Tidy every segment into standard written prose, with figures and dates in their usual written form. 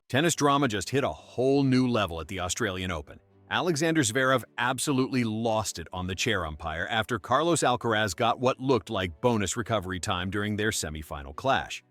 Tennis drama just hit a whole new level at the Australian Open. Alexander Zverev absolutely lost it on the chair umpire after Carlos Alcaraz got what looked like bonus recovery time during their semifinal clash.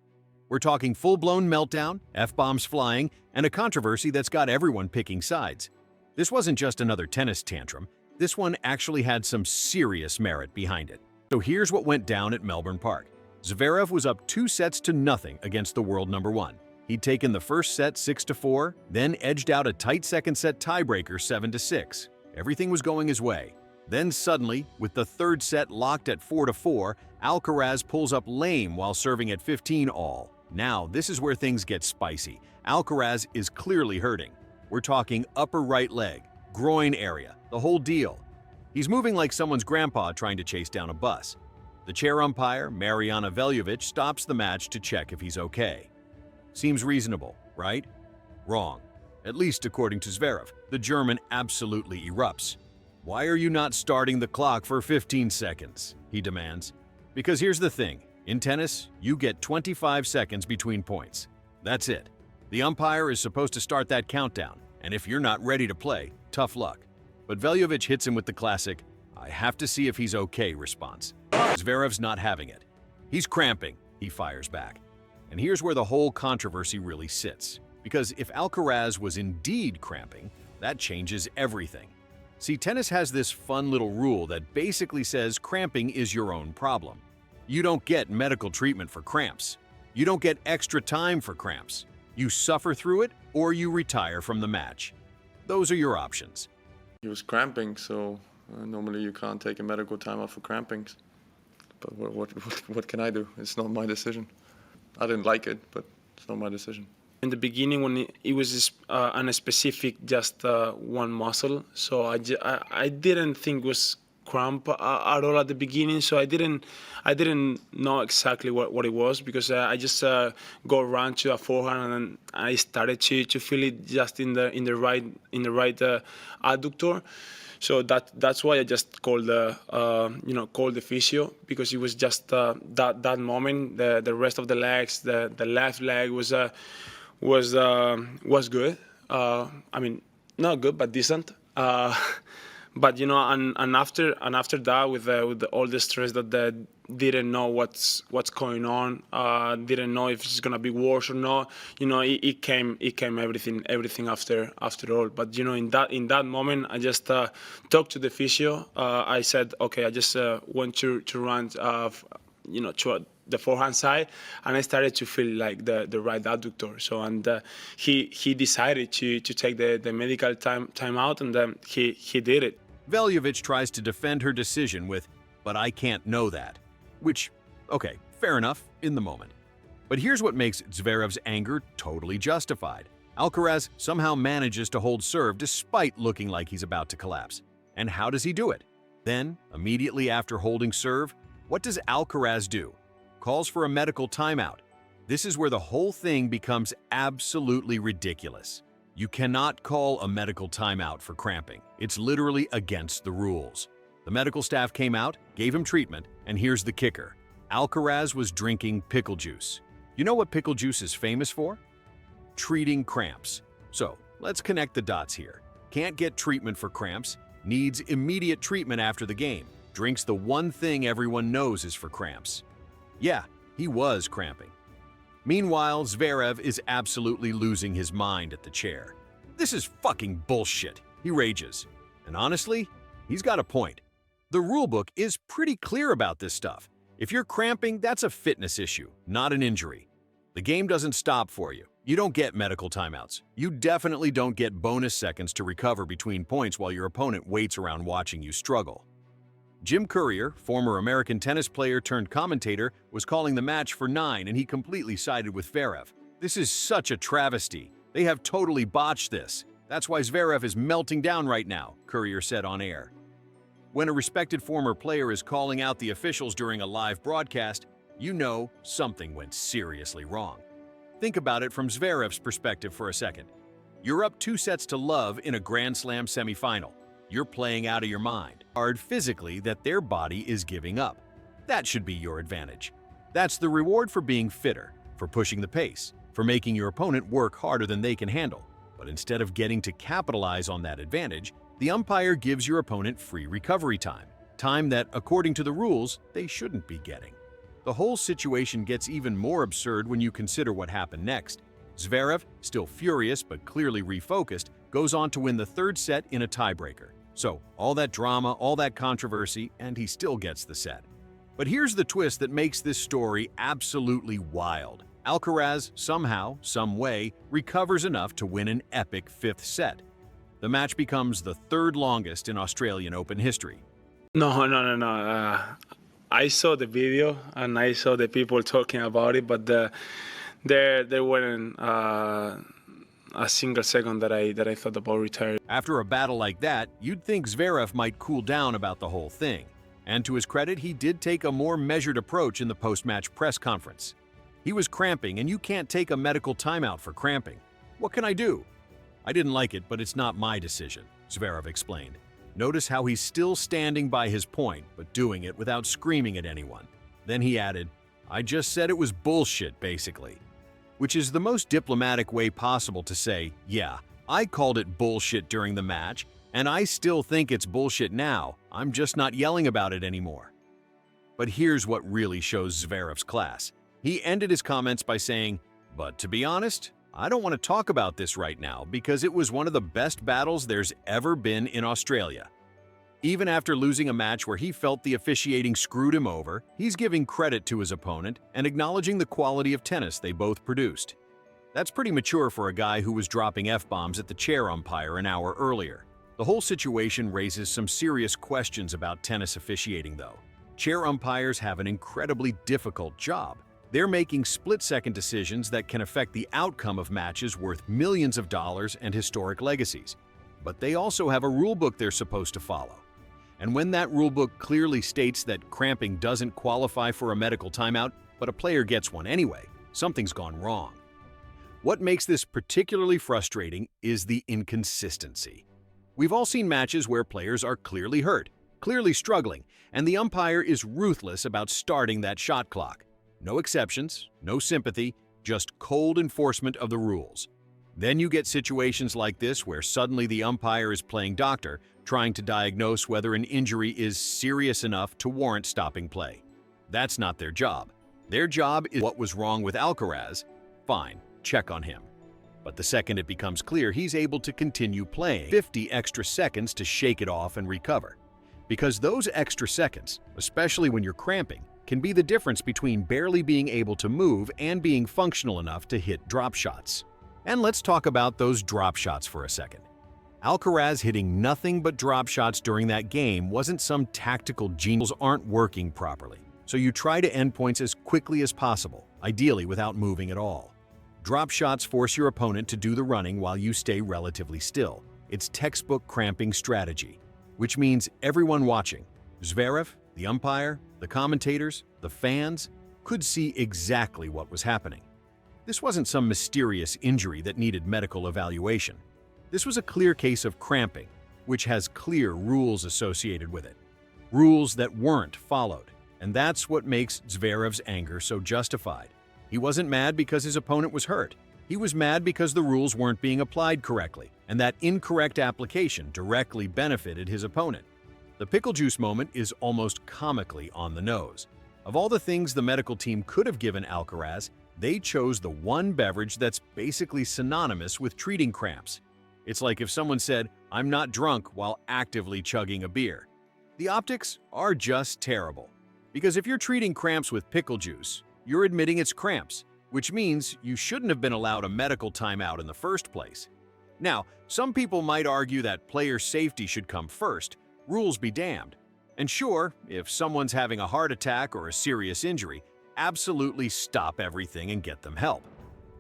We're talking full-blown meltdown, F-bombs flying, and a controversy that's got everyone picking sides. This wasn't just another tennis tantrum. This one actually had some serious merit behind it. So here's what went down at Melbourne Park. Zverev was up 2-0 against the world number 1. He'd taken the first set 6-4, then edged out a tight second set tiebreaker 7-6. Everything was going his way. Then suddenly, with the third set locked at 4-4, Alcaraz pulls up lame while serving at 15-all. Now, this is where things get spicy. Alcaraz is clearly hurting. We're talking upper right leg, groin area, the whole deal. He's moving like someone's grandpa trying to chase down a bus. The chair umpire, Mariana Veljovic, stops the match to check if he's okay. Seems reasonable, right? Wrong. At least according to Zverev. The German absolutely erupts. "Why are you not starting the clock for 15 seconds?" he demands. Because here's the thing. In tennis, you get 25 seconds between points. That's it. The umpire is supposed to start that countdown, and if you're not ready to play, tough luck. But Veljovic hits him with the classic, "I have to see if he's okay" response. Zverev's not having it. "He's cramping," he fires back. And here's where the whole controversy really sits. Because if Alcaraz was indeed cramping, that changes everything. See, tennis has this fun little rule that basically says cramping is your own problem. You don't get medical treatment for cramps. You don't get extra time for cramps. You suffer through it or you retire from the match. Those are your options. He was cramping, so normally you can't take a medical time off for cramping. But what can I do? It's not my decision. I didn't like it, but it's not my decision. In the beginning, when it was on a specific, just one muscle, so I didn't think it was cramp at all at the beginning. So I didn't know exactly what it was, because I just go around to a forehand and then I started to feel it just in the right adductor. So that's why I just called the physio, because it was just that moment. The rest of the legs, the left leg was good. I mean, not good, but decent. But and after that, with all the stress that didn't know what's going on, didn't know if it's gonna be worse or not. It came everything after all. But in that moment, I just talked to the physio. I said, okay, I just want to run, to the forehand side, and I started to feel like the right adductor. So he decided to take the medical time out, and then he did it. Veljovic tries to defend her decision with, "But I can't know that." Which, okay, fair enough in the moment. But here's what makes Zverev's anger totally justified. Alcaraz somehow manages to hold serve despite looking like he's about to collapse. And how does he do it? Then, immediately after holding serve, what does Alcaraz do? Calls for a medical timeout. This is where the whole thing becomes absolutely ridiculous. You cannot call a medical timeout for cramping. It's literally against the rules. The medical staff came out, gave him treatment, and here's the kicker. Alcaraz was drinking pickle juice. You know what pickle juice is famous for? Treating cramps. So, let's connect the dots here. Can't get treatment for cramps, needs immediate treatment after the game, drinks the one thing everyone knows is for cramps. Yeah, he was cramping. Meanwhile, Zverev is absolutely losing his mind at the chair. "This is fucking bullshit," he rages. And honestly, he's got a point. The rulebook is pretty clear about this stuff. If you're cramping, that's a fitness issue, not an injury. The game doesn't stop for you. You don't get medical timeouts. You definitely don't get bonus seconds to recover between points while your opponent waits around watching you struggle. Jim Courier, former American tennis player turned commentator, was calling the match for 9, and he completely sided with Zverev. "This is such a travesty. They have totally botched this. That's why Zverev is melting down right now," Courier said on air. When a respected former player is calling out the officials during a live broadcast, you know something went seriously wrong. Think about it from Zverev's perspective for a second. You're up 2-0 in a Grand Slam semifinal. You're playing out of your mind. Hard physically that their body is giving up. That should be your advantage. That's the reward for being fitter, for pushing the pace, for making your opponent work harder than they can handle. But instead of getting to capitalize on that advantage, the umpire gives your opponent free recovery time that, according to the rules, they shouldn't be getting. The whole situation gets even more absurd when you consider what happened next. Zverev, still furious but clearly refocused, goes on to win the third set in a tiebreaker. So, all that drama, all that controversy, and he still gets the set. But here's the twist that makes this story absolutely wild. Alcaraz, somehow, some way, recovers enough to win an epic fifth set. The match becomes the third longest in Australian Open history. No. I saw the video and I saw the people talking about it, but there weren't a single second that I thought about retiring. After a battle like that, you'd think Zverev might cool down about the whole thing. And to his credit, he did take a more measured approach in the post-match press conference. He was cramping, and you can't take a medical timeout for cramping. What can I do? I didn't like it, but it's not my decision, Zverev explained. Notice how he's still standing by his point, but doing it without screaming at anyone. Then he added, I just said it was bullshit, basically. Which is the most diplomatic way possible to say, yeah, I called it bullshit during the match, and I still think it's bullshit now, I'm just not yelling about it anymore. But here's what really shows Zverev's class. He ended his comments by saying, but to be honest, I don't want to talk about this right now because it was one of the best battles there's ever been in Australia. Even after losing a match where he felt the officiating screwed him over, he's giving credit to his opponent and acknowledging the quality of tennis they both produced. That's pretty mature for a guy who was dropping F-bombs at the chair umpire an hour earlier. The whole situation raises some serious questions about tennis officiating, though. Chair umpires have an incredibly difficult job. They're making split-second decisions that can affect the outcome of matches worth millions of dollars and historic legacies. But they also have a rulebook they're supposed to follow. And when that rulebook clearly states that cramping doesn't qualify for a medical timeout, but a player gets one anyway, something's gone wrong. What makes this particularly frustrating is the inconsistency. We've all seen matches where players are clearly hurt, clearly struggling, and the umpire is ruthless about starting that shot clock. No exceptions, no sympathy, just cold enforcement of the rules. Then you get situations like this where suddenly the umpire is playing doctor, trying to diagnose whether an injury is serious enough to warrant stopping play. That's not their job. Their job is what was wrong with Alcaraz. Fine, check on him. But the second it becomes clear he's able to continue playing, 50 extra seconds to shake it off and recover. Because those extra seconds, especially when you're cramping, can be the difference between barely being able to move and being functional enough to hit drop shots. And let's talk about those drop shots for a second. Alcaraz hitting nothing but drop shots during that game wasn't some tactical genius. Aren't working properly, so you try to end points as quickly as possible, ideally without moving at all. Drop shots force your opponent to do the running while you stay relatively still. It's textbook cramping strategy, which means everyone watching, Zverev, the umpire, the commentators, the fans, could see exactly what was happening. This wasn't some mysterious injury that needed medical evaluation. This was a clear case of cramping, which has clear rules associated with it. Rules that weren't followed. And that's what makes Zverev's anger so justified. He wasn't mad because his opponent was hurt. He was mad because the rules weren't being applied correctly, and that incorrect application directly benefited his opponent. The pickle juice moment is almost comically on the nose. Of all the things the medical team could have given Alcaraz, they chose the one beverage that's basically synonymous with treating cramps. It's like if someone said, "I'm not drunk," while actively chugging a beer. The optics are just terrible. Because if you're treating cramps with pickle juice, you're admitting it's cramps, which means you shouldn't have been allowed a medical timeout in the first place. Now, some people might argue that player safety should come first, rules be damned. And sure, if someone's having a heart attack or a serious injury, absolutely stop everything and get them help.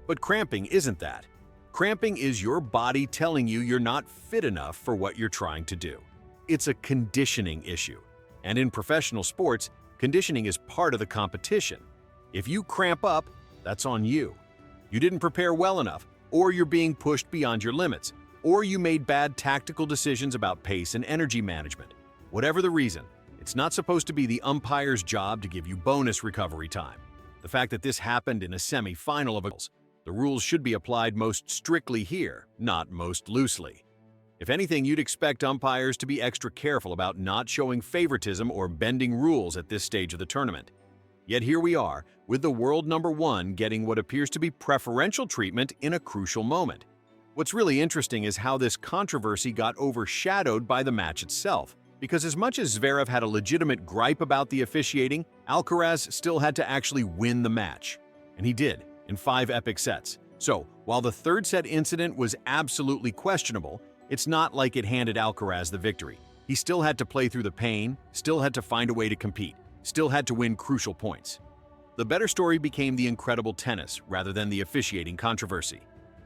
But cramping isn't that. Cramping is your body telling you you're not fit enough for what you're trying to do. It's a conditioning issue. And in professional sports, conditioning is part of the competition. If you cramp up, that's on you. You didn't prepare well enough, or you're being pushed beyond your limits, or you made bad tactical decisions about pace and energy management. Whatever the reason, it's not supposed to be the umpire's job to give you bonus recovery time. The fact that this happened in a semi-final of The rules should be applied most strictly here, not most loosely. If anything, you'd expect umpires to be extra careful about not showing favoritism or bending rules at this stage of the tournament. Yet here we are, with the world number one getting what appears to be preferential treatment in a crucial moment. What's really interesting is how this controversy got overshadowed by the match itself, because as much as Zverev had a legitimate gripe about the officiating, Alcaraz still had to actually win the match. And he did, in 5 epic sets. So, while the third set incident was absolutely questionable, it's not like it handed Alcaraz the victory. He still had to play through the pain, still had to find a way to compete, still had to win crucial points. The better story became the incredible tennis rather than the officiating controversy.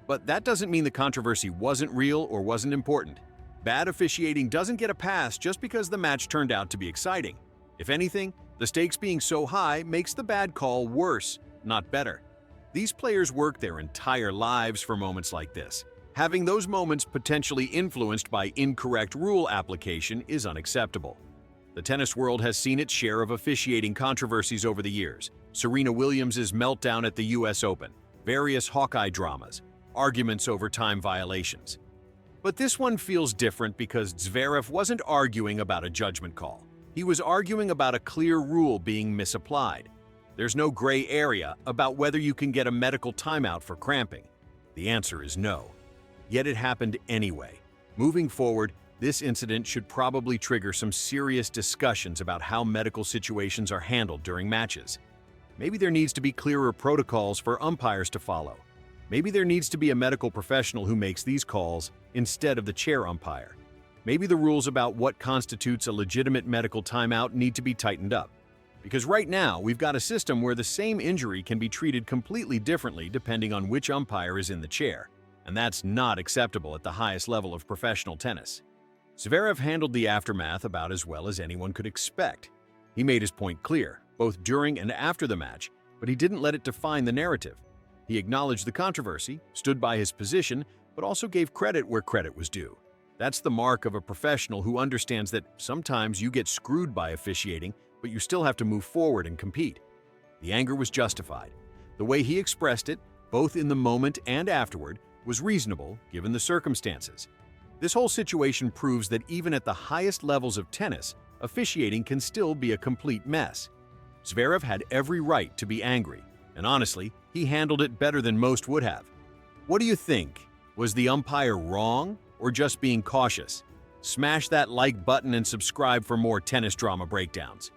But that doesn't mean the controversy wasn't real or wasn't important. Bad officiating doesn't get a pass just because the match turned out to be exciting. If anything, the stakes being so high makes the bad call worse, not better. These players work their entire lives for moments like this. Having those moments potentially influenced by incorrect rule application is unacceptable. The tennis world has seen its share of officiating controversies over the years. Serena Williams' meltdown at the US Open, various Hawkeye dramas, arguments over time violations. But this one feels different because Zverev wasn't arguing about a judgment call. He was arguing about a clear rule being misapplied. There's no gray area about whether you can get a medical timeout for cramping. The answer is no. Yet it happened anyway. Moving forward, this incident should probably trigger some serious discussions about how medical situations are handled during matches. Maybe there needs to be clearer protocols for umpires to follow. Maybe there needs to be a medical professional who makes these calls instead of the chair umpire. Maybe the rules about what constitutes a legitimate medical timeout need to be tightened up. Because right now, we've got a system where the same injury can be treated completely differently depending on which umpire is in the chair. And that's not acceptable at the highest level of professional tennis. Zverev handled the aftermath about as well as anyone could expect. He made his point clear, both during and after the match, but he didn't let it define the narrative. He acknowledged the controversy, stood by his position, but also gave credit where credit was due. That's the mark of a professional who understands that sometimes you get screwed by officiating, but you still have to move forward and compete. The anger was justified. The way he expressed it, both in the moment and afterward, was reasonable given the circumstances. This whole situation proves that even at the highest levels of tennis, officiating can still be a complete mess. Zverev had every right to be angry, and honestly, he handled it better than most would have. What do you think? Was the umpire wrong or just being cautious? Smash that like button and subscribe for more tennis drama breakdowns.